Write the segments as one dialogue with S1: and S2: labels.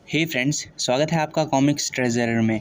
S1: हे friends, स्वागत है आपका कॉमिक्स ट्रेजरर में।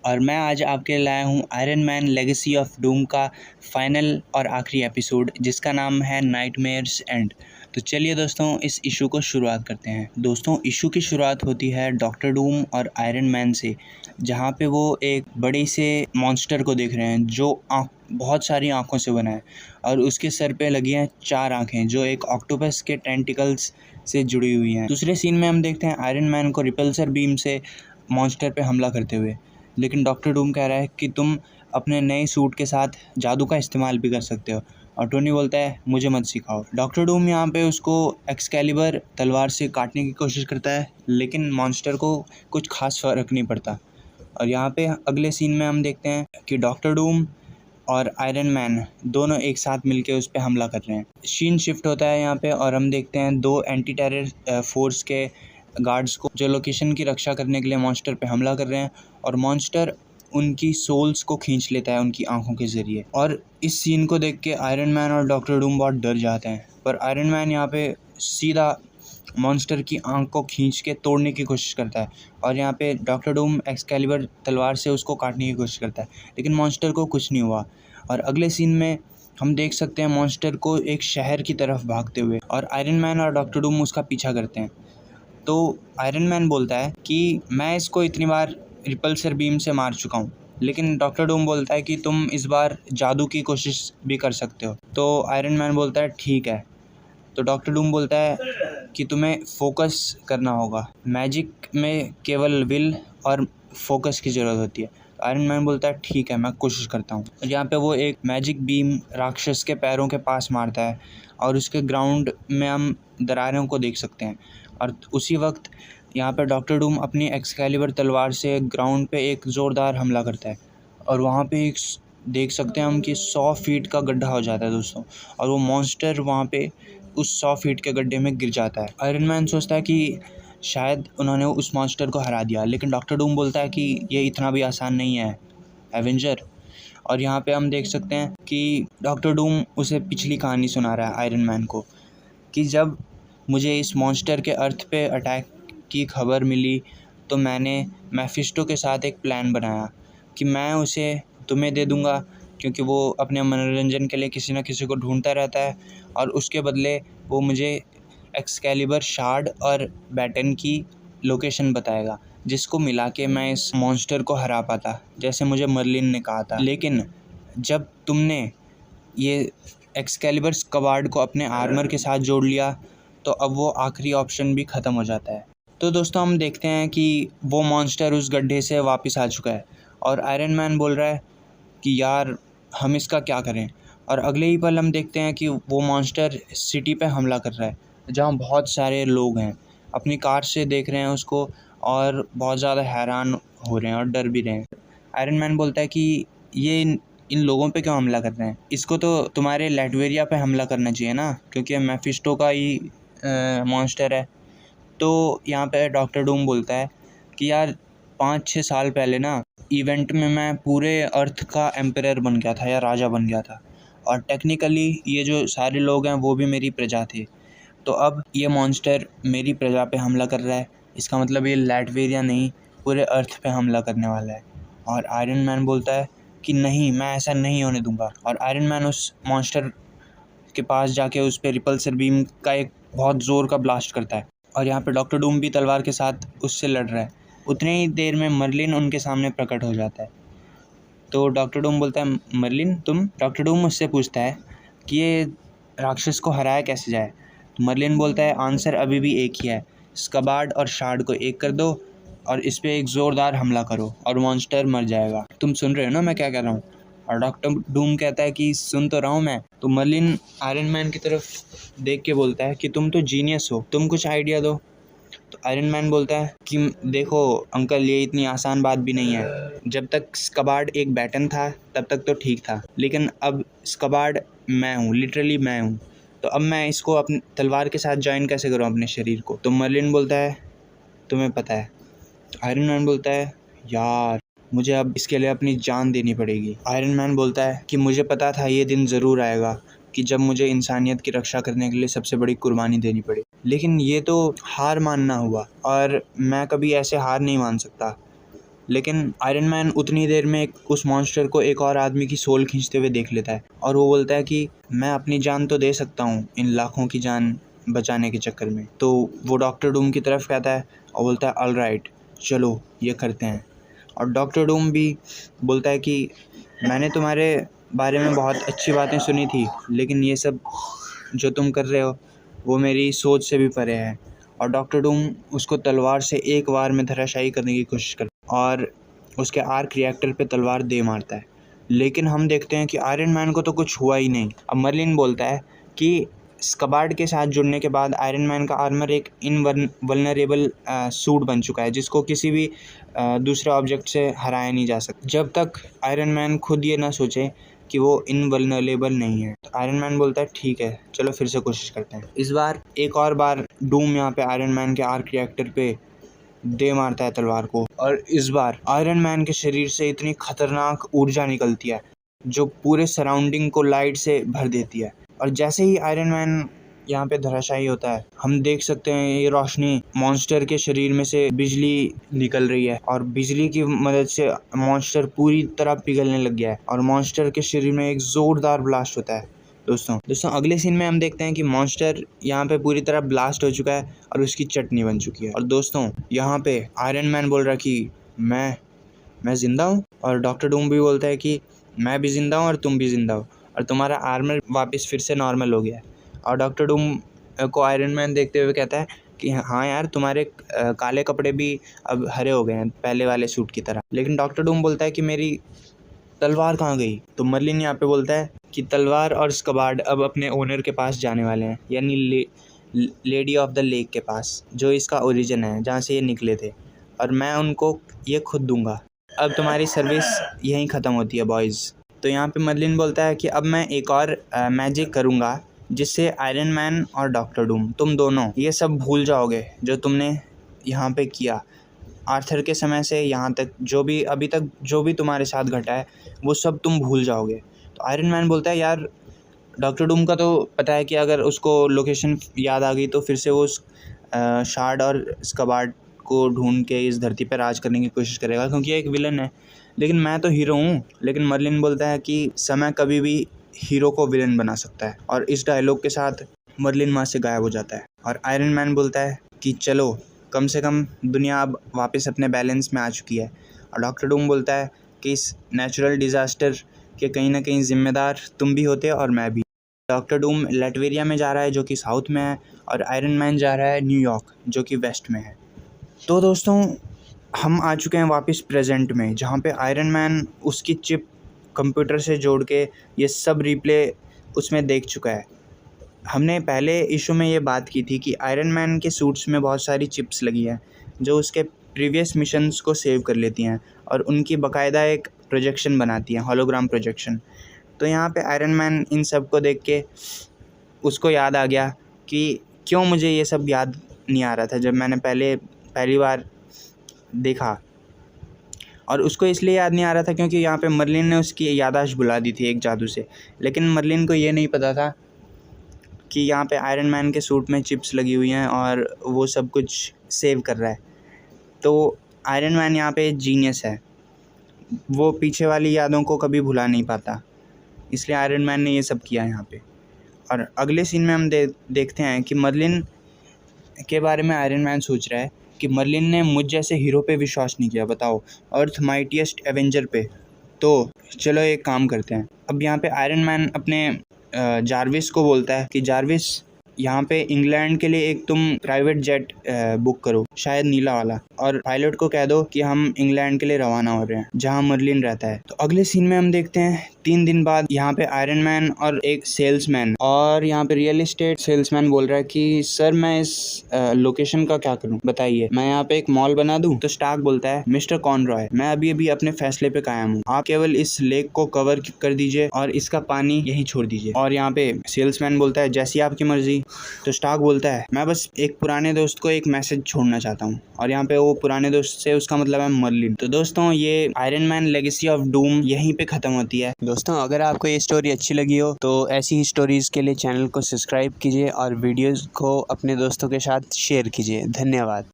S1: और मैं आज आपके लिए लाया हूँ iron man legacy of doom का फाइनल और आखिरी एपिसोड, जिसका नाम है नाइटमेयर्स एंड। तो चलिए दोस्तों, इस इशू को शुरुआत करते हैं। दोस्तों, इशू की शुरुआत होती है डॉक्टर डूम और आयरन मैन से, जहाँ पे वो एक बड़े से मॉन्स्टर को देख रहे हैं जो बहुत सारी आँखों से बना है और उसके सर पे लगी हैं 4 आँखें जो एक ऑक्टोपस के टेंटिकल्स से जुड़ी हुई हैं। दूसरे सीन में हम देखते हैं आयरन मैन को रिपल्सर बीम से मॉन्स्टर पे हमला करते हुए, लेकिन डॉक्टर डूम कह रहा है कि तुम अपने नए सूट के साथ जादू का इस्तेमाल भी कर सकते हो। और टोनी बोलता है मुझे मत सिखाओ। डॉक्टर डूम यहाँ पे उसको एक्सकैलिबर तलवार से काटने की कोशिश करता है, लेकिन मॉन्स्टर को कुछ खास फर्क नहीं पड़ता। और यहाँ पे अगले सीन में हम देखते हैं कि डॉक्टर डूम और आयरन मैन दोनों एक साथ मिलकर उस पर हमला कर रहे हैं। सीन शिफ्ट होता है यहाँ पे और हम देखते हैं 2 एंटी टेरर फोर्स के गार्ड्स को जो लोकेशन की रक्षा करने के लिए मॉन्स्टर पे हमला कर रहे हैं, और मॉन्स्टर उनकी सोल्स को खींच लेता है उनकी आंखों के ज़रिए। और इस सीन को देख के आयरन मैन और डॉक्टर डूम बहुत डर जाते हैं, पर आयरन मैन यहाँ पे सीधा मॉन्स्टर की आंख को खींच के तोड़ने की कोशिश करता है, और यहाँ पे डॉक्टर डूम एक्सकैलिबर तलवार से उसको काटने की कोशिश करता है, लेकिन मॉन्स्टर को कुछ नहीं हुआ। और अगले सीन में हम देख सकते हैं मॉन्स्टर को एक शहर की तरफ भागते हुए, और आयरन मैन और डॉक्टर डूम उसका पीछा करते हैं। तो आयरन मैन बोलता है कि मैं इसको इतनी बार रिपल्सर बीम से मार चुका हूँ, लेकिन डॉक्टर डूम बोलता है कि तुम इस बार जादू की कोशिश भी कर सकते हो। तो आयरन मैन बोलता है ठीक है। तो डॉक्टर डूम बोलता है कि तुम्हें फोकस करना होगा, मैजिक में केवल विल और फोकस की ज़रूरत होती है। आयरन मैन बोलता है ठीक है, मैं कोशिश करता हूँ। यहाँ पे वो एक मैजिक बीम राक्षस के पैरों के पास मारता है, और उसके ग्राउंड में हम दरारों को देख सकते हैं। और उसी वक्त यहाँ पे डॉक्टर डूम अपनी एक्सकैलिबर तलवार से ग्राउंड पे एक ज़ोरदार हमला करता है, और वहाँ पे एक देख सकते हैं हम कि 100 फीट का गड्ढा हो जाता है दोस्तों, और वो मॉन्स्टर वहाँ पे उस 100 फीट के गड्ढे में गिर जाता है। आयरन मैन सोचता है कि शायद उन्होंने उस मॉन्स्टर को हरा दिया, लेकिन डॉक्टर डूम बोलता है कि ये इतना भी आसान नहीं है एवेंजर। और यहाँ पे हम देख सकते हैं कि डॉक्टर डूम उसे पिछली कहानी सुना रहा है आयरन मैन को, कि जब मुझे इस मॉन्स्टर के अर्थ पे अटैक की खबर मिली तो मैंने मैफिस्टो के साथ एक प्लान बनाया कि मैं उसे तुम्हें दे दूँगा, क्योंकि वो अपने मनोरंजन के लिए किसी न किसी को ढूंढता रहता है, और उसके बदले वो मुझे एक्सकैलिबर शार्ड और बैटन की लोकेशन बताएगा, जिसको मिला के मैं इस मॉन्स्टर को हरा पाता, जैसे मुझे मर्लिन ने कहा था। लेकिन जब तुमने ये एक्सकैलिबर स्क्वाड को अपने आर्मर के साथ जोड़ लिया, तो अब वो आखिरी ऑप्शन भी ख़त्म हो जाता है। तो दोस्तों, हम देखते हैं कि वो मॉन्स्टर उस गड्ढे से वापस आ चुका है, और आयरन मैन बोल रहा है कि यार हम इसका क्या करें। और अगले ही पल हम देखते हैं कि वो मॉन्स्टर सिटी पे हमला कर रहा है, जहाँ बहुत सारे लोग हैं, अपनी कार से देख रहे हैं उसको, और बहुत ज़्यादा हैरान हो रहे हैं और डर भी रहे हैं। आयरन मैन बोलता है कि ये इन लोगों पे क्यों हमला कर रहे हैं, इसको तो तुम्हारे लैटवेरिया पे हमला करना चाहिए ना, क्योंकि मैफिस्टो का ही मॉन्स्टर है। तो यहाँ पे डॉक्टर डूम बोलता है कि यार 5-6 साल पहले ना इवेंट में मैं पूरे अर्थ का एम्परर बन गया था या राजा बन गया था, और टेक्निकली ये जो सारे लोग हैं वो भी मेरी प्रजा थे। तो अब ये मॉन्स्टर मेरी प्रजा पे हमला कर रहा है, इसका मतलब ये लैटवेरिया नहीं, पूरे अर्थ पे हमला करने वाला है। और आयरन मैन बोलता है कि नहीं, मैं ऐसा नहीं होने दूंगा। और आयरन मैन उस मॉन्स्टर के पास जाके उस पर रिपल्सर बीम का एक बहुत ज़ोर का ब्लास्ट करता है, और यहाँ पे डॉक्टर डूम भी तलवार के साथ उससे लड़ रहा है। उतने ही देर में मर्लिन उनके सामने प्रकट हो जाता है। तो डॉक्टर डूम बोलता है मर्लिन तुम। डॉक्टर डूम उससे पूछता है कि ये राक्षस को हराया कैसे जाए। तो मर्लिन बोलता है आंसर अभी भी एक ही है, स्क्वाड और शार्ड को एक कर दो और इस पर एक ज़ोरदार हमला करो और मॉन्स्टर मर जाएगा। तुम सुन रहे हो ना मैं क्या कह रहा हूँ? और डॉक्टर डूम कहता है कि सुन तो रहा हूँ मैं। तो मर्लिन आयरन मैन की तरफ देख के बोलता है कि तुम तो जीनियस हो, तुम कुछ आइडिया दो। तो आयरन मैन बोलता है कि देखो अंकल, ये इतनी आसान बात भी नहीं है। जब तक स्क्वाड एक बैटन था तब तक तो ठीक था, लेकिन अब स्क्वाड मैं हूँ, लिटरली मैं हूँ। तो अब मैं इसको अपनी तलवार के साथ ज्वाइन कैसे करूँ अपने शरीर को? तो मर्लिन बोलता है तुम्हें पता है। तो आयरन मैन बोलता है यार मुझे अब इसके लिए अपनी जान देनी पड़ेगी। आयरन मैन बोलता है कि मुझे पता था ये दिन ज़रूर आएगा, कि जब मुझे इंसानियत की रक्षा करने के लिए सबसे बड़ी कुर्बानी देनी पड़ी। लेकिन ये तो हार मानना हुआ और मैं कभी ऐसे हार नहीं मान सकता। लेकिन आयरन मैन उतनी देर में उस मॉन्स्टर को एक और आदमी की सोल खींचते हुए देख लेता है और वो बोलता है कि मैं अपनी जान तो दे सकता हूँ इन लाखों की जान बचाने के चक्कर में। तो वो डॉक्टर डूम की तरफ कहता है और बोलता है ऑल राइट, चलो ये करते हैं। और डॉक्टर डूम भी बोलता है कि मैंने तुम्हारे बारे में बहुत अच्छी बातें सुनी थी, लेकिन ये सब जो तुम कर रहे हो वो मेरी सोच से भी परे है। और डॉक्टर डूम उसको तलवार से एक बार में धराशायी करने की कोशिश करता है और उसके आर्क रिएक्टर पे तलवार दे मारता है। लेकिन हम देखते हैं कि आयरन मैन को तो कुछ हुआ ही नहीं। अब मर्लिन बोलता है कि स्कबार्ड के साथ जुड़ने के बाद आयरन मैन का आर्मर एक इनवल्नरेबल सूट बन चुका है जिसको किसी भी दूसरे ऑब्जेक्ट से हराया नहीं जा सकता जब तक आयरन मैन खुद ये ना सोचे कि वो इनवल्नरेबल नहीं है। तो आयरन मैन बोलता है ठीक है, चलो फिर से कोशिश करते हैं। इस बार एक और बार डूम यहाँ पे आयरन मैन के आर्क रिएक्टर पे दे मारता है तलवार को और इस बार आयरन मैन के शरीर से इतनी खतरनाक ऊर्जा निकलती है जो पूरे सराउंडिंग को लाइट से भर देती है। और जैसे ही आयरन मैन यहाँ पे धराशायी होता है हम देख सकते हैं ये रोशनी मॉन्स्टर के शरीर में से बिजली निकल रही है और बिजली की मदद से मॉन्स्टर पूरी तरह पिघलने लग गया है और मॉन्स्टर के शरीर में एक जोरदार ब्लास्ट होता है। दोस्तों अगले सीन में हम देखते हैं कि मॉन्स्टर यहाँ पे पूरी तरह ब्लास्ट हो चुका है और उसकी चटनी बन चुकी है। और दोस्तों यहाँ पे आयरन मैन बोल रहा है कि मैं जिंदा हूँ और डॉक्टर डूम भी बोलता है कि मैं भी जिंदा हूँ और तुम भी जिंदा हो और तुम्हारा आर्मर वापस फिर से नॉर्मल हो गया है। और डॉक्टर डूम को आयरन मैन देखते हुए कहता है कि हाँ यार, तुम्हारे काले कपड़े भी अब हरे हो गए हैं पहले वाले सूट की तरह। लेकिन डॉक्टर डूम बोलता है कि मेरी तलवार कहाँ गई। तो मर्लिन यहाँ पे बोलता है कि तलवार और स्कबार्ड अब अपने ओनर के पास जाने वाले हैं, यानी लेडी ऑफ द लेक के पास, जो इसका ओरिजिन है, जहाँ से ये निकले थे, और मैं उनको ये खुद दूंगा। अब तुम्हारी सर्विस यहीं ख़त्म होती है बॉयज़। तो यहाँ पे मर्लिन बोलता है कि अब मैं एक और मैजिक करूँगा जिससे आयरन मैन और डॉक्टर डूम तुम दोनों ये सब भूल जाओगे जो तुमने यहाँ पे किया। आर्थर के समय से यहाँ तक जो भी अभी तक जो भी तुम्हारे साथ घटा है वो सब तुम भूल जाओगे। तो आयरन मैन बोलता है यार, डॉक्टर डूम का तो पता है कि अगर उसको लोकेशन याद आ गई तो फिर से वो उस शार्ड और स्कबार्ड को ढूंढ के इस धरती पर राज करने की कोशिश करेगा, क्योंकि ये एक विलन है। लेकिन मैं तो हीरो हूँ। लेकिन मर्लिन बोलता है कि समय कभी भी हीरो को विलन बना सकता है। और इस डायलॉग के साथ मर्लिन वहाँ से गायब हो जाता है और आयरन मैन बोलता है कि चलो, कम से कम दुनिया अब वापस अपने बैलेंस में आ चुकी है। और डॉक्टर डूम बोलता है कि इस नेचुरल डिज़ास्टर के कहीं ना कहीं ज़िम्मेदार तुम भी होते और मैं भी। डॉक्टर डूम लैटवेरिया में जा रहा है जो कि साउथ में है और आयरन मैन जा रहा है न्यूयॉर्क जो कि वेस्ट में है। तो दोस्तों हम आ चुके हैं वापस प्रेजेंट में, जहाँ पे आयरन मैन उसकी चिप कंप्यूटर से जोड़ के ये सब रिप्ले उसमें देख चुका है। हमने पहले इशू में ये बात की थी कि आयरन मैन के सूट्स में बहुत सारी चिप्स लगी हैं जो उसके प्रीवियस मिशंस को सेव कर लेती हैं और उनकी बाकायदा एक प्रोजेक्शन बनाती हैं, होलोग्राम प्रोजेक्शन। तो यहाँ पे आयरन मैन इन सब को देख के उसको याद आ गया कि क्यों मुझे ये सब याद नहीं आ रहा था जब मैंने पहली बार देखा। और उसको इसलिए याद नहीं आ रहा था क्योंकि यहाँ पे मर्लिन ने उसकी याददाश्त बुला दी थी एक जादू से। लेकिन मर्लिन को ये नहीं पता था कि यहाँ पे आयरन मैन के सूट में चिप्स लगी हुई हैं और वो सब कुछ सेव कर रहा है। तो आयरन मैन यहाँ पे जीनियस है, वो पीछे वाली यादों को कभी भुला नहीं पाता, इसलिए आयरन मैन ने ये सब किया यहाँ पे। और अगले सीन में हम देखते हैं कि मर्लिन के बारे में आयरन मैन सोच रहा है कि मर्लिन ने मुझ जैसे हीरो पे विश्वास नहीं किया, बताओ, अर्थ माइटिएस्ट एवेंजर पे। तो चलो एक काम करते हैं। अब यहाँ पे आयरन मैन अपने जार्विस को बोलता है कि जार्विस, यहाँ पे इंग्लैंड के लिए एक तुम प्राइवेट जेट बुक करो, शायद नीला वाला, और पायलट को कह दो कि हम इंग्लैंड के लिए रवाना हो रहे हैं जहाँ मर्लिन रहता है। तो अगले सीन में हम देखते हैं 3 दिन बाद यहाँ पे आयरन मैन और एक सेल्समैन, और यहाँ पे रियल एस्टेट सेल्समैन बोल रहा है कि सर मैं इस लोकेशन का क्या करूँ, बताइए, मैं यहाँ पे एक मॉल बना दूँ। तो स्टार्क बोलता है मिस्टर कॉनरॉय, मैं अभी अपने फैसले पे कायम हूँ, आप केवल इस लेक को कवर कर दीजिए और इसका पानी यहीं छोड़ दीजिए। और यहाँ पे सेल्समैन बोलता है जैसी आपकी मर्जी। तो स्टार्क बोलता है मैं बस एक पुराने दोस्त को एक मैसेज छोड़ना चाहता हूँ, और यहाँ पे वो पुराने दोस्त से उसका मतलब है मर्लिन। तो दोस्तों ये iron man legacy of doom यहीं पे खत्म होती है।
S2: दोस्तों अगर आपको ये स्टोरी अच्छी लगी हो तो ऐसी ही स्टोरीज़ के लिए चैनल को सब्सक्राइब कीजिए और वीडियोज़ को अपने दोस्तों के साथ शेयर कीजिए। धन्यवाद।